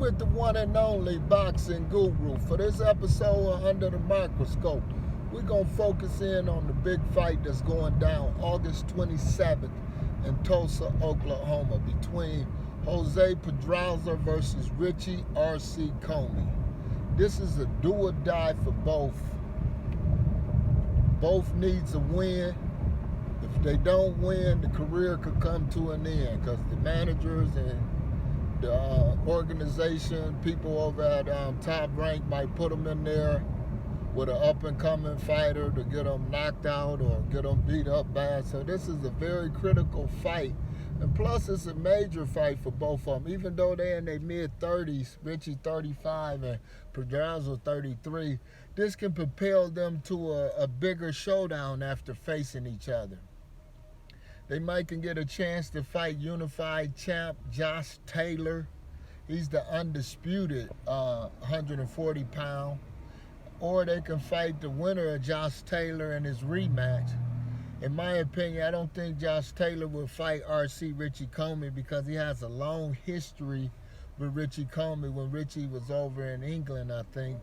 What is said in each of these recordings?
with the one and only boxing guru. For this episode of Under the Microscope, we're going to focus in on the big fight that's going down August 27th in Tulsa, Oklahoma, between Jose Pedraza versus Richie R.C. Commey. This is a do or die for both. Both needs a win. If they don't win, the career could come to an end because the managers and the organization, people over at Top Rank might put them in there with an up-and-coming fighter to get them knocked out or get them beat up bad. So this is a very critical fight. And plus, it's a major fight for both of them. Even though they're in their mid-30s, Richie 35 and Pedraza 33, this can propel them to a bigger showdown after facing each other. They might can get a chance to fight unified champ Josh Taylor. He's the undisputed 140-pound. Or they can fight the winner of Josh Taylor in his rematch. In my opinion, I don't think Josh Taylor will fight R.C. Richie Commey because he has a long history with Richie Commey. When Richie was over in England, I think,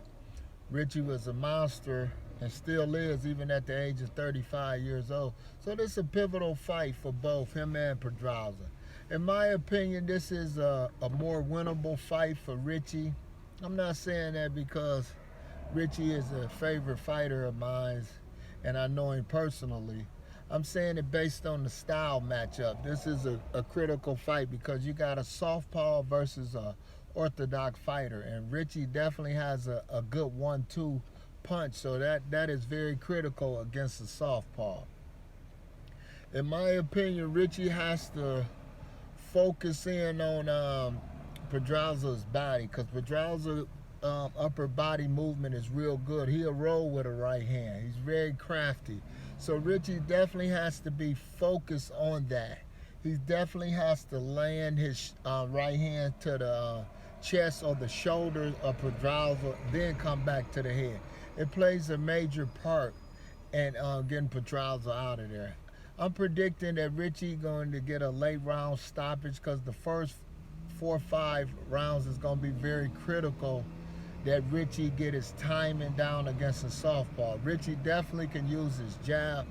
Richie was a monster and still is, even at the age of 35 years old. So this is a pivotal fight for both him and Pedraza. In my opinion, this is a more winnable fight for Richie. I'm not saying that because Richie is a favorite fighter of mine and I know him personally. I'm saying it based on the style matchup. This is a critical fight because you got a southpaw versus a orthodox fighter, and Richie definitely has a good 1-2 punch, so that is very critical against the southpaw. In my opinion, Richie has to focus in on Pedraza's body because Pedraza's upper body movement is real good. He'll roll with a right hand. He's very crafty. So Richie definitely has to be focused on that. He definitely has to land his right hand to the chest or the shoulders of Pedraza, then come back to the head. It plays a major part in getting Pedraza out of there. I'm predicting that Richie going to get a late round stoppage because the first 4 or 5 rounds is going to be very critical that Richie get his timing down against a southpaw. Richie definitely can use his jab,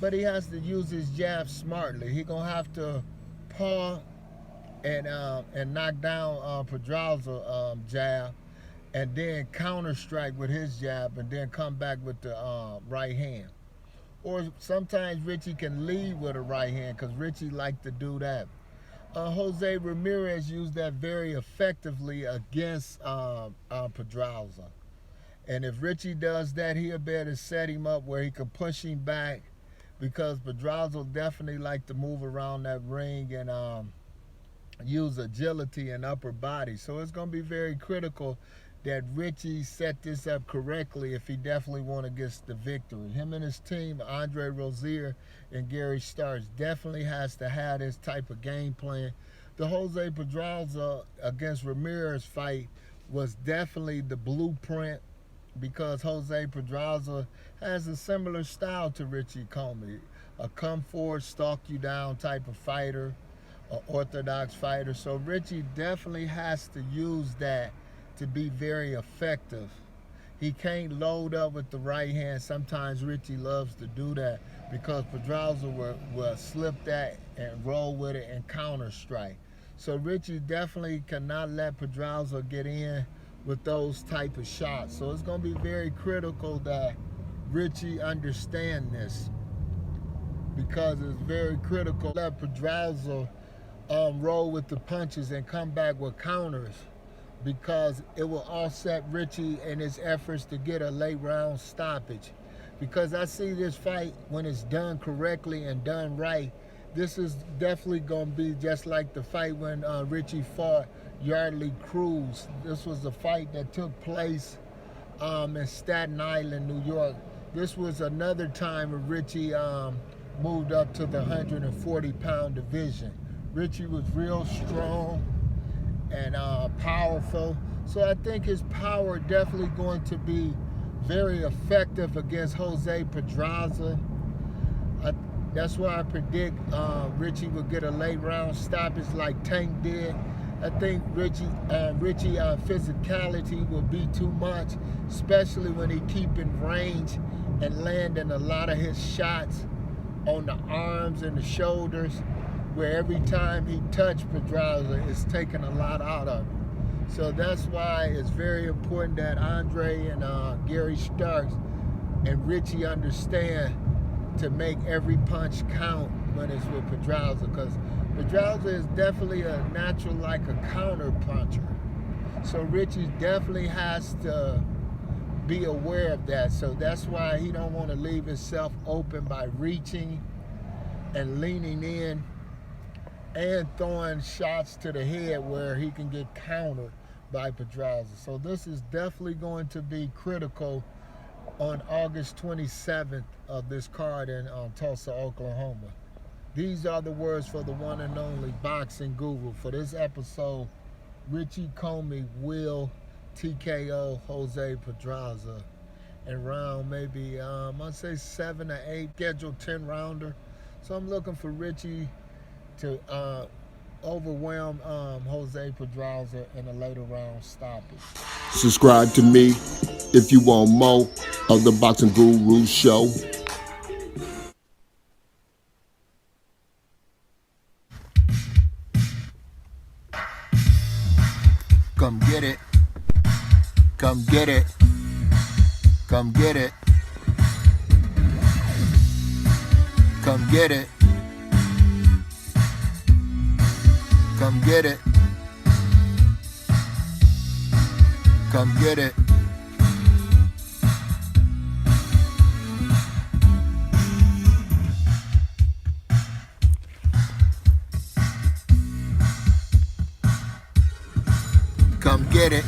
but he has to use his jab smartly. He gonna have to paw and knock down Pedraza jab, and then counter strike with his jab, and then come back with the right hand. Or sometimes Richie can lead with a right hand because Richie like to do that. Jose Ramirez used that very effectively against Pedraza. And if Richie does that, he'll be able to set him up where he can push him back because Pedraza definitely like to move around that ring and use agility and upper body. So it's going to be very critical that Richie set this up correctly if he definitely want to get the victory. Him and his team, Andre Rozier and Gary Starks, definitely has to have this type of game plan. The Jose Pedraza against Ramirez fight was definitely the blueprint because Jose Pedraza has a similar style to Richie Commey, a come forward, stalk you down type of fighter, an orthodox fighter. So Richie definitely has to use that to be very effective. He can't load up with the right hand. Sometimes Richie loves to do that because Pedraza will slip that and roll with it and counter strike. So Richie definitely cannot let Pedraza get in with those type of shots. So it's going to be very critical that Richie understand this because it's very critical that Pedraza roll with the punches and come back with counters, because it will offset Richie in his efforts to get a late round stoppage. Because I see this fight, when it's done correctly and done right, this is definitely going to be just like the fight when Richie fought Yardley Cruz. This was a fight that took place in Staten Island, New York. This was another time when Richie moved up to the 140-pound division. Richie was real strong and powerful. So I think his power definitely going to be very effective against Jose Pedraza. That's why I predict Richie will get a late round stoppage like Tank did I think Richie physicality will be too much, especially when he keeping range and landing a lot of his shots on the arms and the shoulders, where every time he touched Pedraza, it's taking a lot out of him. So that's why it's very important that Andre and Gary Starks and Richie understand to make every punch count when it's with Pedraza, because Pedraza is definitely a natural, like a counter puncher. So Richie definitely has to be aware of that. So that's why he don't want to leave himself open by reaching and leaning in and throwing shots to the head where he can get countered by Pedraza. So this is definitely going to be critical on August 27th of this card in Tulsa, Oklahoma. These are the words for the one and only boxing guru. For this episode, Richie Commey will TKO Jose Pedraza in round maybe, I'd say 7 or 8, scheduled 10 rounder. So I'm looking for Richie to overwhelm Jose Pedraza in a later round stoppage. Subscribe to me if you want more of the Boxing Guru Show. Come get it. Come get it. Come get it. Come get it. Come get it. Come get it. Come get it.